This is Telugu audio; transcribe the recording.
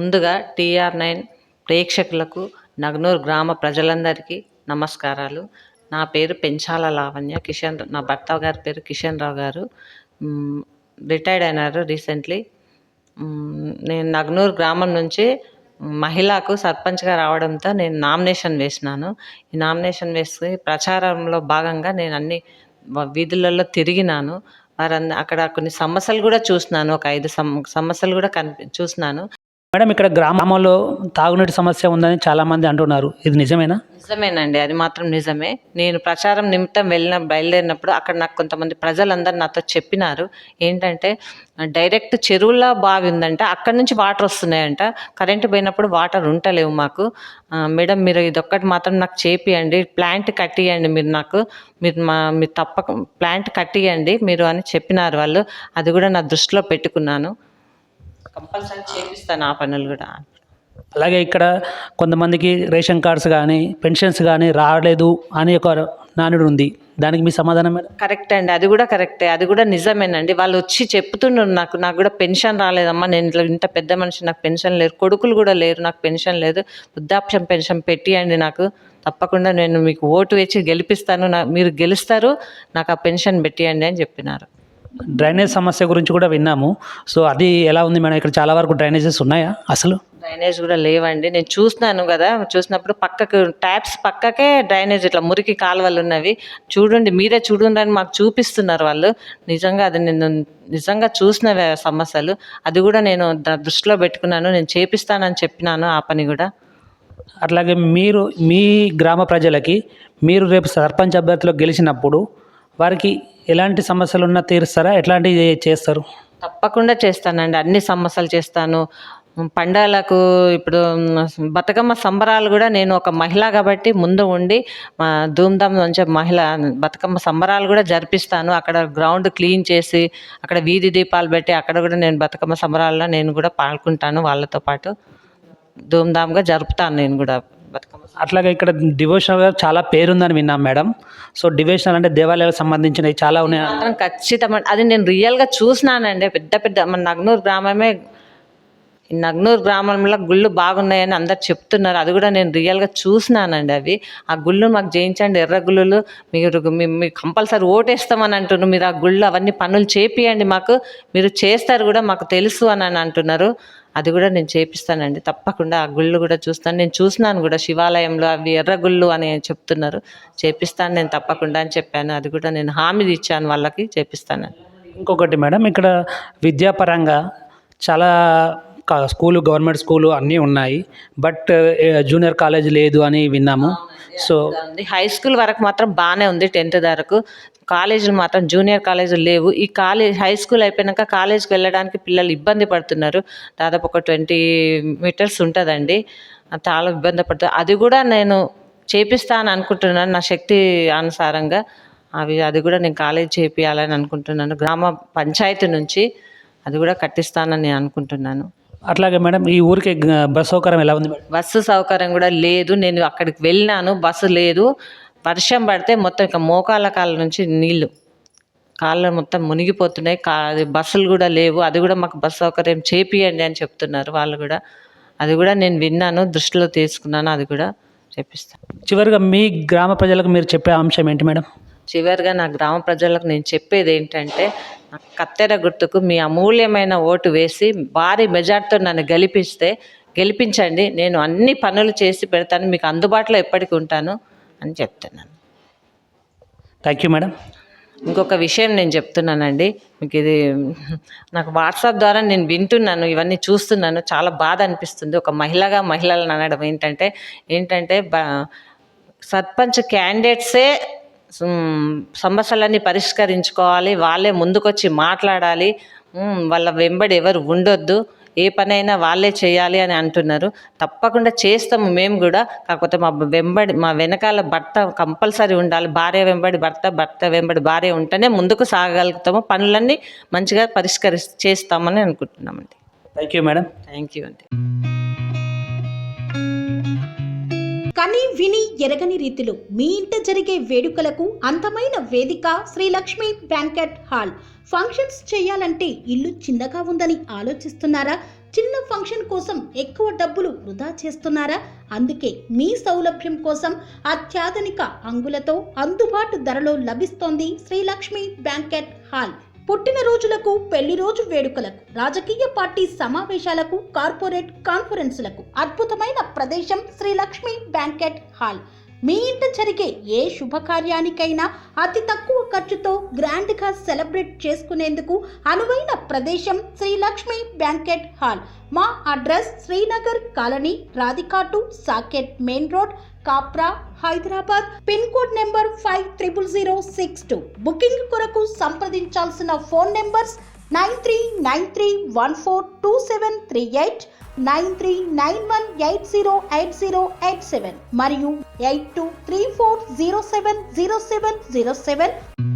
ముందుగా TR9 ప్రేక్షకులకు, నగనూరు గ్రామ ప్రజలందరికీ నమస్కారాలు. నా పేరు పెంచాల లావణ్య. నా భర్త గారి పేరు కిషన్ రావు గారు. రిటైర్డ్ అయినారు రీసెంట్లీ. నేను నగనూరు గ్రామం నుంచి మహిళకు సర్పంచ్గా రావడంతో నేను నామినేషన్ వేసినాను. ఈ నామినేషన్ వేసి ప్రచారంలో భాగంగా నేను అన్ని వీధులలో తిరిగినాను. అక్కడ కొన్ని సమస్యలు కూడా చూసినాను. ఒక 5 సమస్యలు కూడా చూసినాను. మేడం, ఇక్కడ గ్రామంలో తాగునీటి సమస్య ఉందని చాలామంది అంటున్నారు, ఇది నిజమేనా? నిజమేనండి, అది మాత్రం నిజమే. నేను ప్రచారం నిమిత్తం బయలుదేరినప్పుడు అక్కడ నాకు కొంతమంది ప్రజలందరూ నాతో చెప్పినారు ఏంటంటే, డైరెక్ట్ చెరువుల బావి ఉందంట, అక్కడి నుంచి వాటర్ వస్తున్నాయంట, కరెంటు పోయినప్పుడు వాటర్ ఉంటలేవు మాకు. మేడం, మీరు ఇదొక్కటి మాత్రం నాకు చేపియండి, ప్లాంట్ కట్టియండి, మీరు తప్పక ప్లాంట్ కట్టియండి మీరు అని చెప్పినారు వాళ్ళు. అది కూడా నా దృష్టిలో పెట్టుకున్నాను. కంపల్సరీ చేపిస్తాను ఆ పనులు కూడా. అలాగే ఇక్కడ కొంతమందికి రేషన్ కార్డ్స్ కానీ పెన్షన్స్ కానీ రాలేదు అని ఒక నానుడు ఉంది, దానికి మీ సమాధానం మేడం? కరెక్ట్ అండి, అది కూడా కరెక్టే, అది కూడా నిజమేనండి. వాళ్ళు వచ్చి చెప్తున్నారు నాకు కూడా పెన్షన్ రాలేదమ్మా, నేను ఇంత పెద్ద మనిషి, నాకు పెన్షన్ లేదు, కొడుకులు కూడా లేరు, నాకు పెన్షన్ లేదు, వృద్ధాప్యం పెన్షన్ పెట్టియండి నాకు, తప్పకుండా నేను మీకు ఓటు వేసి గెలిపిస్తాను, మీరు గెలుస్తారు, నాకు ఆ పెన్షన్ పెట్టియండి అని చెప్పినారు. డ్రైనేజ్ సమస్య గురించి కూడా విన్నాము, సో అది ఎలా ఉంది మేడం? ఇక్కడ చాలా వరకు డ్రైనేజెస్ ఉన్నాయా? అసలు డ్రైనేజ్ కూడా లేవండి. నేను చూసినాను కదా, చూసినప్పుడు పక్కకు ట్యాప్స్ పక్కకే డ్రైనేజ్ ఇట్లా మురికి కాలువలు ఉన్నవి. చూడండి, మీరే చూడండి అని మాకు చూపిస్తున్నారు వాళ్ళు. నిజంగా అది నేను నిజంగా చూసిన సమస్యలు. అది కూడా నేను దృష్టిలో పెట్టుకున్నాను, నేను చేపిస్తానని చెప్పినాను ఆ పని కూడా. అట్లాగే మీరు మీ గ్రామ ప్రజలకి మీరు రేపు సర్పంచ్ అభ్యర్థిలో గెలిచినప్పుడు వారికి ఎలాంటి సమస్యలు ఉన్నా తీరుస్తారా? ఎట్లాంటివి చేస్తారు? తప్పకుండా చేస్తానండి, అన్ని సమస్యలు చేస్తాను. పండగలకు ఇప్పుడు బతుకమ్మ సంబరాలు కూడా నేను ఒక మహిళ కాబట్టి ముందు ఉండి ధూమ్ధామ్ నుంచి బతుకమ్మ సంబరాలు కూడా జరిపిస్తాను. అక్కడ గ్రౌండ్ క్లీన్ చేసి అక్కడ వీధి దీపాలు పెట్టి అక్కడ కూడా నేను బతుకమ్మ సంబరాల్లో నేను కూడా పాల్గొంటాను, వాళ్ళతో పాటు ధూమ్ధామ్గా జరుపుతాను నేను కూడా బతుకమ్మ. అట్లాగే ఇక్కడ డివోషనల్గా చాలా పేరుందని విన్నాం మేడం. సో డివోషనల్ అంటే దేవాలయాలకు సంబంధించినవి చాలా ఉన్నాయి. మాత్రం ఖచ్చితంగా అది నేను రియల్గా చూసినానండి. పెద్ద మన నగనూరు గ్రామంలో గుళ్ళు బాగున్నాయని అందరు చెప్తున్నారు, అది కూడా నేను రియల్గా చూసినానండి. అవి ఆ గుళ్ళు మాకు చేయించండి, ఎర్ర గుళ్ళు, మీరు కంపల్సరీ ఓటేస్తామని అంటున్నారు, మీరు ఆ గుళ్ళు అవన్నీ పనులు చేపియండి మాకు, మీరు చేస్తారు కూడా మాకు తెలుసు అని అంటున్నారు. అది కూడా నేను చేపిస్తానండి, తప్పకుండా ఆ గుళ్ళు కూడా చూస్తాను. నేను చూసినాను కూడా శివాలయంలో అవి ఎర్ర గుళ్ళు అని చెప్తున్నారు, చేపిస్తాను నేను తప్పకుండా అని చెప్పాను. అది కూడా నేను హామీ ఇచ్చాను వాళ్ళకి, చేపిస్తాను. ఇంకొకటి మేడం, ఇక్కడ విద్యాపరంగా చాలా స్కూలు, గవర్నమెంట్ స్కూలు అన్నీ ఉన్నాయి, బట్ జూనియర్ కాలేజ్ లేదు అని విన్నాము. సో హై స్కూల్ వరకు మాత్రం బాగానే ఉంది, 10th వరకు. కాలేజీలు మాత్రం జూనియర్ కాలేజీలు లేవు. ఈ హై స్కూల్ అయిపోయాక కాలేజీకి వెళ్ళడానికి పిల్లలు ఇబ్బంది పడుతున్నారు. దాదాపు ఒక 20 meters ఉంటుందండి, చాలా ఇబ్బంది పడుతుంది. అది కూడా నేను చేపిస్తాను అనుకుంటున్నాను నా శక్తి అనుసారంగా. అది కూడా నేను కాలేజ్ చేపియాలని అనుకుంటున్నాను. గ్రామ పంచాయతీ నుంచి అది కూడా కట్టిస్తానని నేను అనుకుంటున్నాను. అట్లాగే మేడం, ఈ ఊరికి బస్సు సౌకర్యం ఎలా ఉంది? బస్సు సౌకర్యం కూడా లేదు. నేను అక్కడికి వెళ్ళినాను, బస్సు లేదు. వర్షం పడితే మొత్తం ఇక మోకాళ్ళ కాళ్ళ నుంచి నీళ్ళు, కాళ్ళు మొత్తం మునిగిపోతున్నాయి. బస్సులు కూడా లేవు. అది కూడా మాకు బస్సు సౌకర్యం చేపియండి అని చెప్తున్నారు వాళ్ళు కూడా. అది కూడా నేను విన్నాను, దృష్టిలో తీసుకున్నాను, అది కూడా చేపిస్తాను. చివరిగా మీ గ్రామ ప్రజలకు మీరు చెప్పే అంశం ఏంటి మేడం? చివరిగా నా గ్రామ ప్రజలకు నేను చెప్పేది ఏంటంటే, కత్తెర గుర్తుకు మీ అమూల్యమైన ఓటు వేసి భారీ మెజార్టీతో నన్ను గెలిపించండి. నేను అన్ని పనులు చేసి పెడతాను, మీకు అందుబాటులో ఎప్పటికీ ఉంటాను అని చెప్తున్నాను. Thank you madam. ఇంకొక విషయం నేను చెప్తున్నానండి మీకు, ఇది నాకు వాట్సాప్ ద్వారా నేను వింటున్నాను, ఇవన్నీ చూస్తున్నాను, చాలా బాధ అనిపిస్తుంది. ఒక మహిళలను అనడం ఏంటంటే సర్పంచ్ క్యాండిడేట్సే సమస్యలన్నీ పరిష్కరించుకోవాలి, వాళ్ళే ముందుకొచ్చి మాట్లాడాలి, వాళ్ళ వెంబడి ఎవరు ఉండొద్దు, ఏ పనైనా వాళ్ళే చేయాలి అని అంటున్నారు. తప్పకుండా చేస్తాము మేము కూడా. కాకపోతే మా వెనకాల భర్త కంపల్సరీ ఉండాలి. భార్య వెంబడి భర్త వెంబడి భార్య ఉంటేనే ముందుకు సాగలుగుతాము, పనులన్నీ మంచిగా చేస్తామని అనుకుంటున్నామండి. Thank you madam. Thank you అండి. కని విని ఎరగని రీతిలో మీ ఇంట జరిగే వేడుకలకు అందమైన వేదిక Sri Lakshmi banquet hall. Functions చేయాలంటే ఇల్లు చిన్నగా ఉందని ఆలోచిస్తున్నారా? చిన్న ఫంక్షన్ కోసం ఎక్కువ డబ్బులు వృధా చేస్తున్నారా? అందుకే మీ సౌలభ్యం కోసం అత్యాధునిక అంగులతో అందుబాటు ధరలో లభిస్తోంది శ్రీలక్ష్మి బ్యాంకెట్ హాల్. పుట్టినరోజులకు, పెళ్లి రోజు వేడుకలకు, రాజకీయ పార్టీ సమావేశాలకు, కార్పొరేట్ కాన్ఫరెన్సులకు అద్భుతమైన ప్రదేశం శ్రీలక్ష్మి బ్యాంకెట్ హాల్. మీ ఇంట జరిగే ఏ శుభకార్యానికైనా అతి తక్కువ ఖర్చుతో గ్రాండ్గా సెలబ్రేట్ చేసుకునేందుకు అనువైన ప్రదేశం శ్రీలక్ష్మి బ్యాంకెట్ హాల్. మా అడ్రస్ శ్రీనగర్ కాలనీ, రాధికాటు, Saket main road, Kapra, Hyderabad. Pin code number 500062. Booking కొరకు సంప్రదించాల్సిన ఫోన్ నెంబర్స్ 9393142738, 9391808087 మరియు 8234070707.